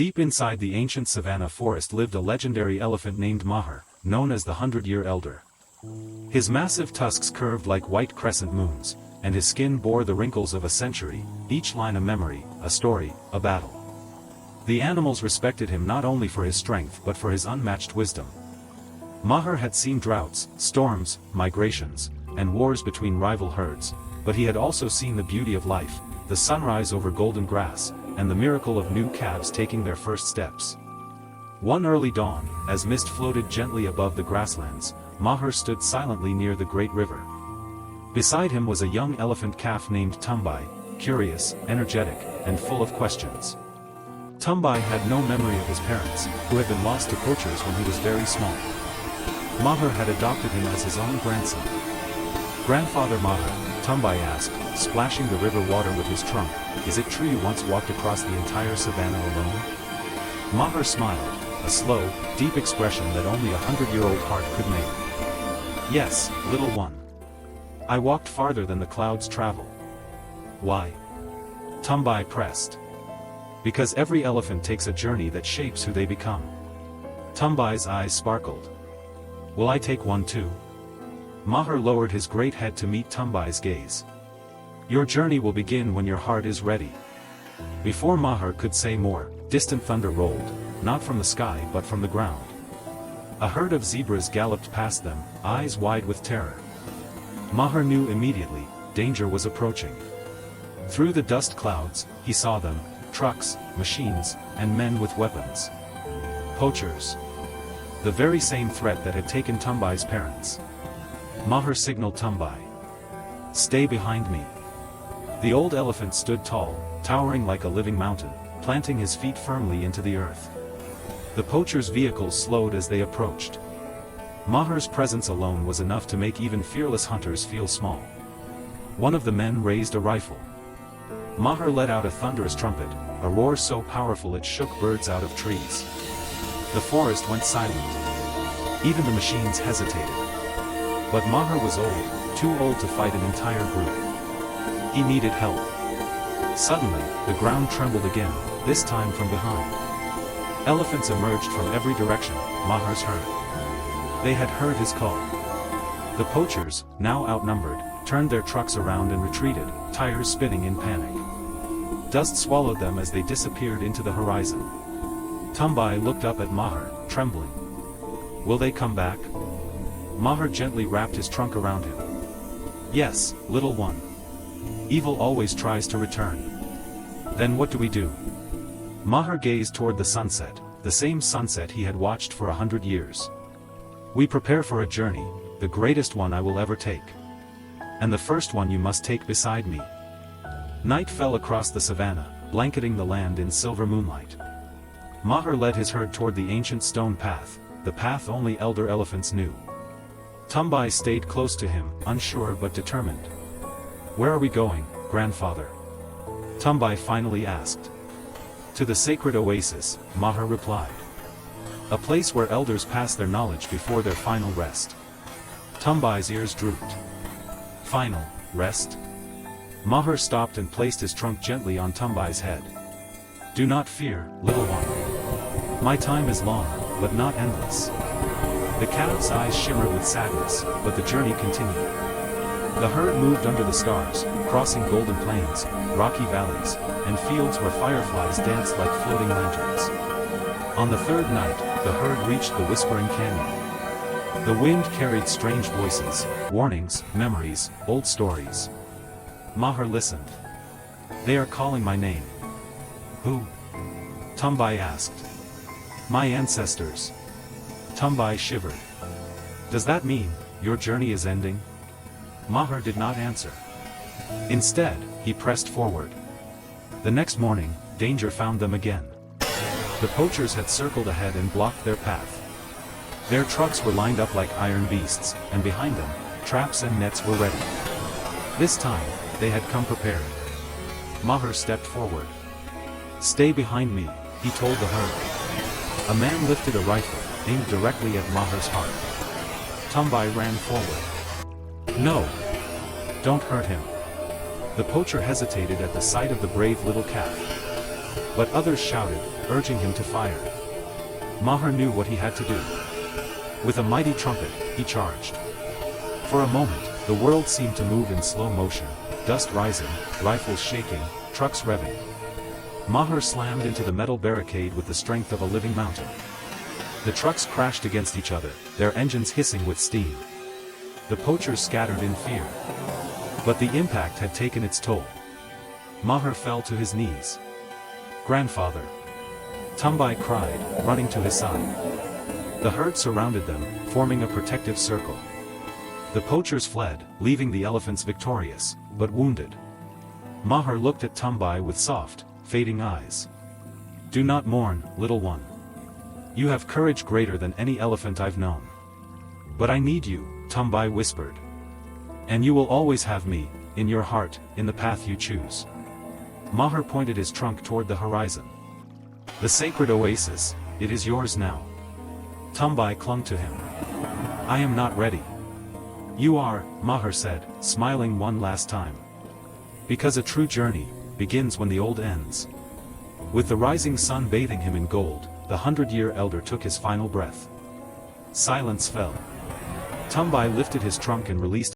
Deep inside the ancient Savannah forest lived a legendary elephant named Mahur, known as the 100-Year Elder. His massive tusks curved like white crescent moons, and his skin bore the wrinkles of a century, each line a memory, a story, a battle. The animals respected him not only for his strength but for his unmatched wisdom. Mahur had seen droughts, storms, migrations, and wars between rival herds, but he had also seen the beauty of life, the sunrise over golden grass, and the miracle of new calves taking their first steps. One early dawn, as mist floated gently above the grasslands, Mahur stood silently near the great river. Beside him was a young elephant calf named Tumbi, curious, energetic, and full of questions. Tumbi had no memory of his parents, who had been lost to poachers when he was very small. Mahur had adopted him as his own grandson. "Grandfather Mahur," Tumbi asked, splashing the river water with his trunk, "is it true you once walked across the entire savannah alone?" Mahur smiled, a slow, deep expression that only a 100-year-old heart could make. "Yes, little one. I walked farther than the clouds travel." "Why?" Tumbi pressed. "Because every elephant takes a journey that shapes who they become." Tumbi's eyes sparkled. "Will I take one too?" Mahur lowered his great head to meet Tumbi's gaze. "Your journey will begin when your heart is ready." Before Mahur could say more, distant thunder rolled, not from the sky but from the ground. A herd of zebras galloped past them, eyes wide with terror. Mahur knew immediately, danger was approaching. Through the dust clouds, he saw them, trucks, machines, and men with weapons. Poachers. The very same threat that had taken Tumbi's parents. Mahur signaled Tumbi. "Stay behind me." The old elephant stood tall, towering like a living mountain, planting his feet firmly into the earth. The poachers' vehicles slowed as they approached. Mahur's presence alone was enough to make even fearless hunters feel small. One of the men raised a rifle. Mahur let out a thunderous trumpet, a roar so powerful it shook birds out of trees. The forest went silent. Even the machines hesitated. But Mahur was old, too old to fight an entire group. He needed help. Suddenly, the ground trembled again, this time from behind. Elephants emerged from every direction, Mahur's herd. They had heard his call. The poachers, now outnumbered, turned their trucks around and retreated, tires spinning in panic. Dust swallowed them as they disappeared into the horizon. Tumbi looked up at Mahur, trembling. "Will they come back?" Mahur gently wrapped his trunk around him. "Yes, little one. Evil always tries to return." "Then what do we do?" Mahur gazed toward the sunset, the same sunset he had watched for 100 years. "We prepare for a journey, the greatest one I will ever take. And the first one you must take beside me." Night fell across the savannah, blanketing the land in silver moonlight. Mahur led his herd toward the ancient stone path, the path only elder elephants knew. Tumbi stayed close to him, unsure but determined. "Where are we going, grandfather?" Tumbi finally asked. "To the sacred oasis," Mahur replied. "A place where elders pass their knowledge before their final rest." Tumbi's ears drooped. "Final rest?" Mahur stopped and placed his trunk gently on Tumbi's head. "Do not fear, little one. My time is long, but not endless." The calf's eyes shimmered with sadness, but the journey continued. The herd moved under the stars, crossing golden plains, rocky valleys, and fields where fireflies danced like floating lanterns. On the third night, the herd reached the Whispering Canyon. The wind carried strange voices, warnings, memories, old stories. Mahur listened. "They are calling my name." "Who?" Tumbi asked. "My ancestors." Tumbi shivered. "Does that mean your journey is ending?" Mahur did not answer. Instead, he pressed forward. The next morning, danger found them again. The poachers had circled ahead and blocked their path. Their trucks were lined up like iron beasts, and behind them, traps and nets were ready. This time, they had come prepared. Mahur stepped forward. "Stay behind me," he told the herd. A man lifted a rifle, aimed directly at Mahur's heart. Tumbi ran forward. "No! Don't hurt him." The poacher hesitated at the sight of the brave little calf. But others shouted, urging him to fire. Mahur knew what he had to do. With a mighty trumpet, he charged. For a moment, the world seemed to move in slow motion, dust rising, rifles shaking, trucks revving. Mahur slammed into the metal barricade with the strength of a living mountain. The trucks crashed against each other, their engines hissing with steam. The poachers scattered in fear. But the impact had taken its toll. Mahur fell to his knees. "Grandfather!" Tumbi cried, running to his side. The herd surrounded them, forming a protective circle. The poachers fled, leaving the elephants victorious, but wounded. Mahur looked at Tumbi with soft, fading eyes. "Do not mourn, little one. You have courage greater than any elephant I've known. But I need you," Tumbi whispered. "And you will always have me, in your heart, in the path you choose." Mahur pointed his trunk toward the horizon. "The sacred oasis, it is yours now." Tumbi clung to him. "I am not ready." "You are," Mahur said, smiling one last time. "Because a true journey begins when the old ends." With the rising sun bathing him in gold, the 100-year elder took his final breath. Silence fell. Tumbi lifted his trunk and released